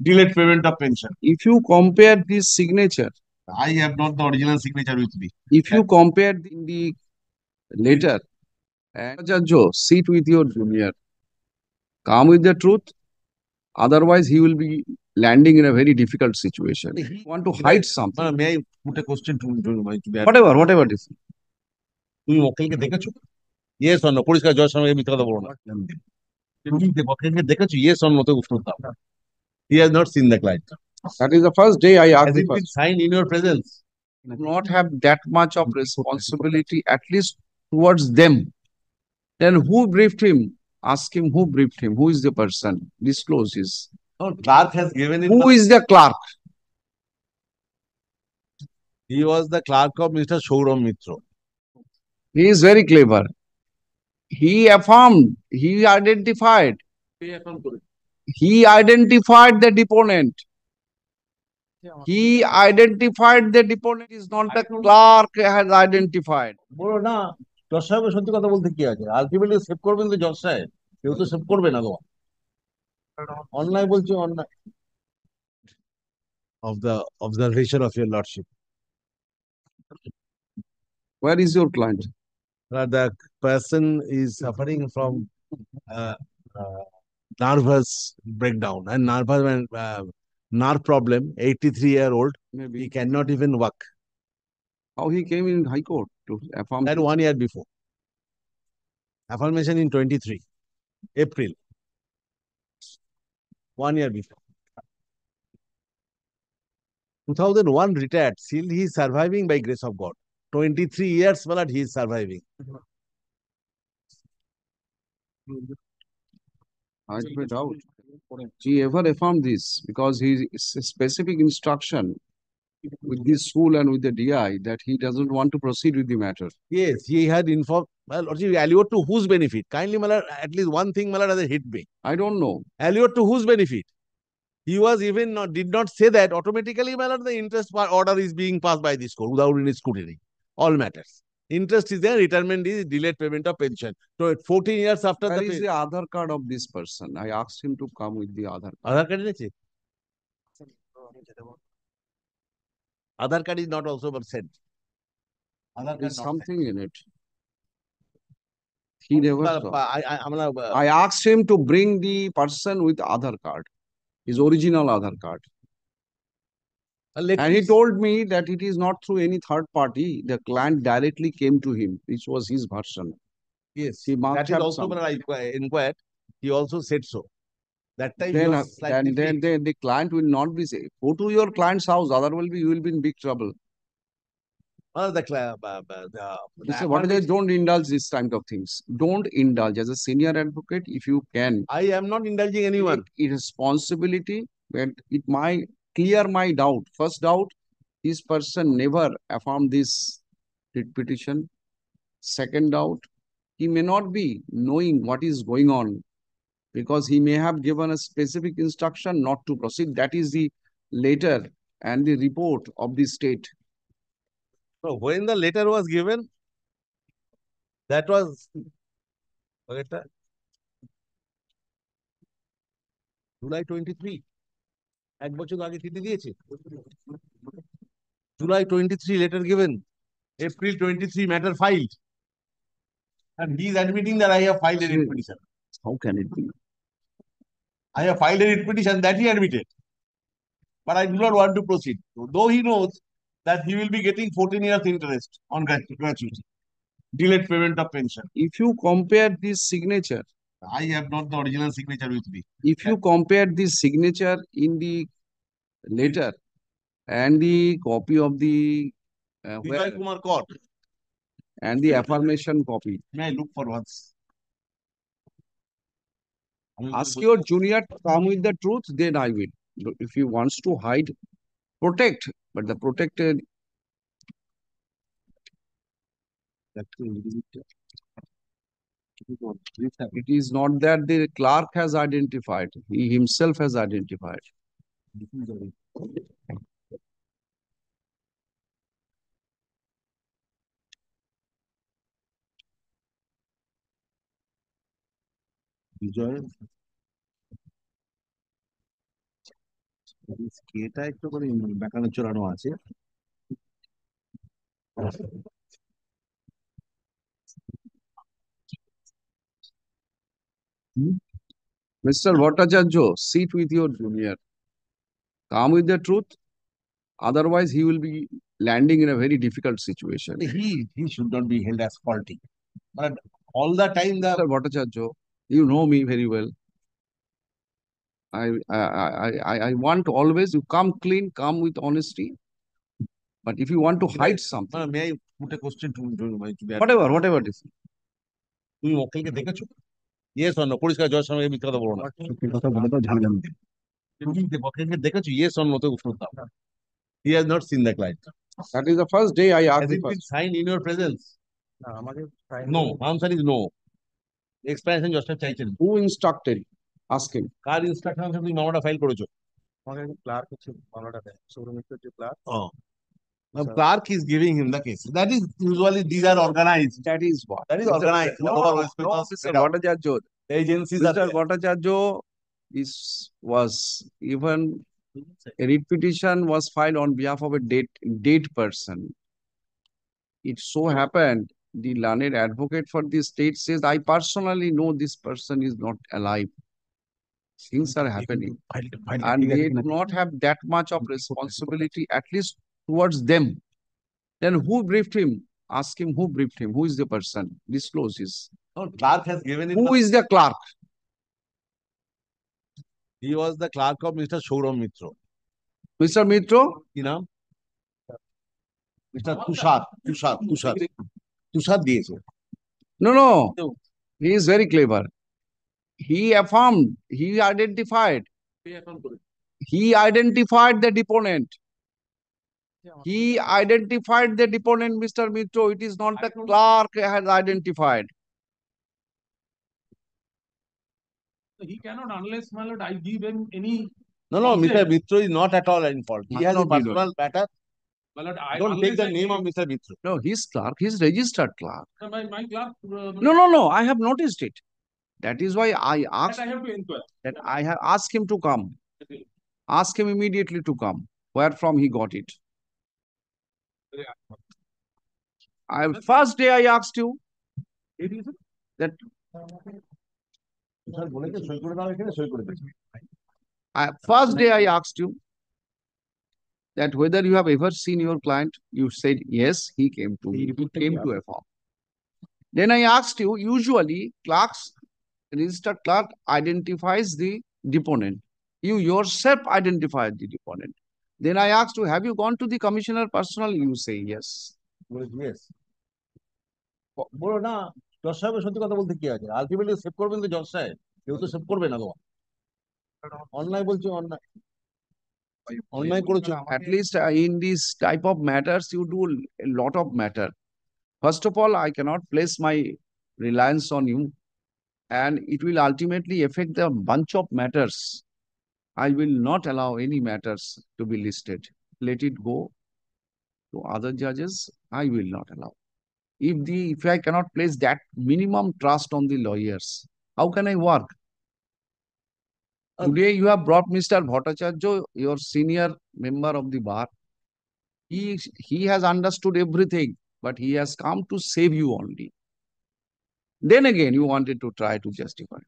delayed payment of pension. If you compare this signature, I have not the original signature with me. if you compare the letter, and Judge, sit with your junior, come with the truth. Otherwise, he will be landing in a very difficult situation. He want to hide something. May I put a question to Whatever it is. তুমি মক্কেলকে দেখেছো? Yes or no? পরিষ্কার জয়ের সঙ্গে মিথ্যা কথা বলো না। তুমি মক্কেলকে দেখেছো? ইয়েস অর নো তে উত্তর দাও। He has not seen the client. That is the first day I Has asked it been signed in your presence? not have that much of responsibility, at least towards them. Then who briefed him? Ask him who briefed him. Who is the person? Disclose his. No, clerk has given him. Who is the clerk? He was the clerk of Mr. Shouram Mitra. He is very clever. He affirmed, he identified. He identified the deponent. He identified the deponent is not the clerk has identified. বলো না, জজ সাহেবের সত্যি কথা বলতে কি আছে? Ultimately save করবেন তো জজ সাহেব, কেউ তো সেভ করবে না তো। অন্যায় বলছি অন্যায়। Of the observation of your lordship, Where is your client? the person is suffering from uh, nervous breakdown and nerve problem. 83-year-old, Maybe. he cannot even walk. How he came in High Court to affirm? That 1 year before. Affirmation in 23 April. 1 year before. 2001 retired. Still he is surviving by grace of God. 23 years, but he is surviving. I have doubt. He ever affirmed this because he is a specific instruction with this school and with the DI that he doesn't want to proceed with the matter. Yes, he had informed. Well, allure to whose benefit? Kindly, Malad, at least one thing, Malad, has hit me. I don't know. Allure to whose benefit? He was even not, did not say that automatically, Malad, the interest order is being passed by this court without any scrutiny. All matters. Interest is there, retirement is delayed payment of pension. So 14 years after Where is the Aadhaar card of this person? I asked him to come with the Aadhaar card. Aadhaar card is Aadhaar card is not also sent. There's something in it. He never saw. I asked him to bring the person with Aadhaar card, his original Aadhaar card. And he told me that it is not through any third party. The client directly came to him. This was his version. Yes, he must that is have also when I inquired. He also said so. That time then the client will not be safe. Go to your client's house, otherwise you will be in big trouble. What is don't indulge this kind of things. Don't indulge. As a senior advocate, if you can. I am not indulging anyone. Irresponsibility, but it might clear my doubt. First doubt, this person never affirmed this writ petition. Second doubt, he may not be knowing what is going on because he may have given a specific instruction not to proceed. That is the letter and the report of the state. So when the letter was given, that was July 23. এক বছর আগে চিঠি দিয়েছে। July 23 letter given. April 23 matter filed. And he is admitting that I have filed a writ petition. How can it be? I have filed a writ petition that he admitted. But I do not want to proceed. Though he knows that he will be getting 14 years interest on gratuity. Delayed payment of pension. If you compare this signature, I have not the original signature with me. If you compare this signature in the letter and the copy of the Kumar court and the affirmation copy, may I look for once? Ask your junior to come with the truth, then I will. If he wants to hide, protect, but the protected. It is not that the clerk has identified, he himself has identified. Vijay. এটা একটু করে ব্যাকরণ চড়ানো আছে। Mr. Bhattacharya, sit with your junior. Come with the truth. Otherwise, he will be landing in a very difficult situation. He should not be held as faulty. But all the time Mr. Bhattacharya, you know me very well. I want always you come clean, come with honesty. But if you want to hide something, may I put a question to whatever it is. তুমি মক্কেলকে দেখেছো? Yes or no, পরিষ্কার জয়ের সঙ্গে মিথ্যা কথা বলো না। সত্যি কথা বলে তো ঝামেলা নেই। তুমি মক্কেলকে দেখেছো? ইয়েস অর নো তে উত্তর দাও। He has not seen the client. That is the first day I Has asked the it been first. signed in your presence? না, আমাকে No. Answer is no. Explanation just চাইছেন। Who instructed? Ask him. Car instruction তুমি মামলাটা file করেছো? আমাকে clerk হচ্ছে মামলাটা দেয়, সৌরমিত্রের যে clerk. Now, clerk is giving him the case. That is usually these are organized. That is what? That is organized. No, Mr. Bhattacharya. The agencies are Mr. there. Bhattacharya was even a writ petition was filed on behalf of a dead person. It so happened the learned advocate for the state says, I personally know this person is not alive. Things are happening. And they do not have that much of responsibility, at least towards them. Then who briefed him? Ask him who briefed him. Who is the person? Disclose his. No, clerk has given it. Who is the clerk? He was the clerk of Mr. Shouram Mitra. Mr. Mitro? কি নাম? Mr. তুষার দিয়েছে। No. He is very clever. He affirmed, he identified the deponent. He identified the deponent, Mr. Mitro. It is not the clerk has identified. He cannot, unless, my lord, I give him any. No, Mr. Mitra is not at all in fault. He has a personal matter. My lord, Don't take the name of Mr. Mitra. No, his clerk, his registered clerk. My clerk. No. I have noticed it. That is why I asked I have to inquire. that I have asked him to come. Ask him immediately to come. Where from he got it? First day I asked you that first day I asked you that whether you have ever seen your client. You said yes, he came to me. He came to a farm. Then I asked you, usually registered clerk identifies the deponent. You yourself identified the deponent. Then I asked you, have you gone to the commissioner personally? You say yes. Yes. বলো না, জজ সাহেবের সত্যি কথা বলতে কি আছে? Ultimately save করবেন তো জজ সাহেব, কেউ তো সেভ করবে না তোমার। অন্যায় বলছো, অন্যায় করেছো। At least in these type of matters, you do a lot of matter. First of all, I cannot place my reliance on you, and it will ultimately affect the bunch of matters. I will not allow any matters to be listed. Let it go to other judges. I will not allow. If I cannot place that minimum trust on the lawyers, how can I work? Today you have brought Mr. Bhattacharya, your senior member of the bar. He has understood everything, but he has come to save you only. Then again, you wanted to try to justify.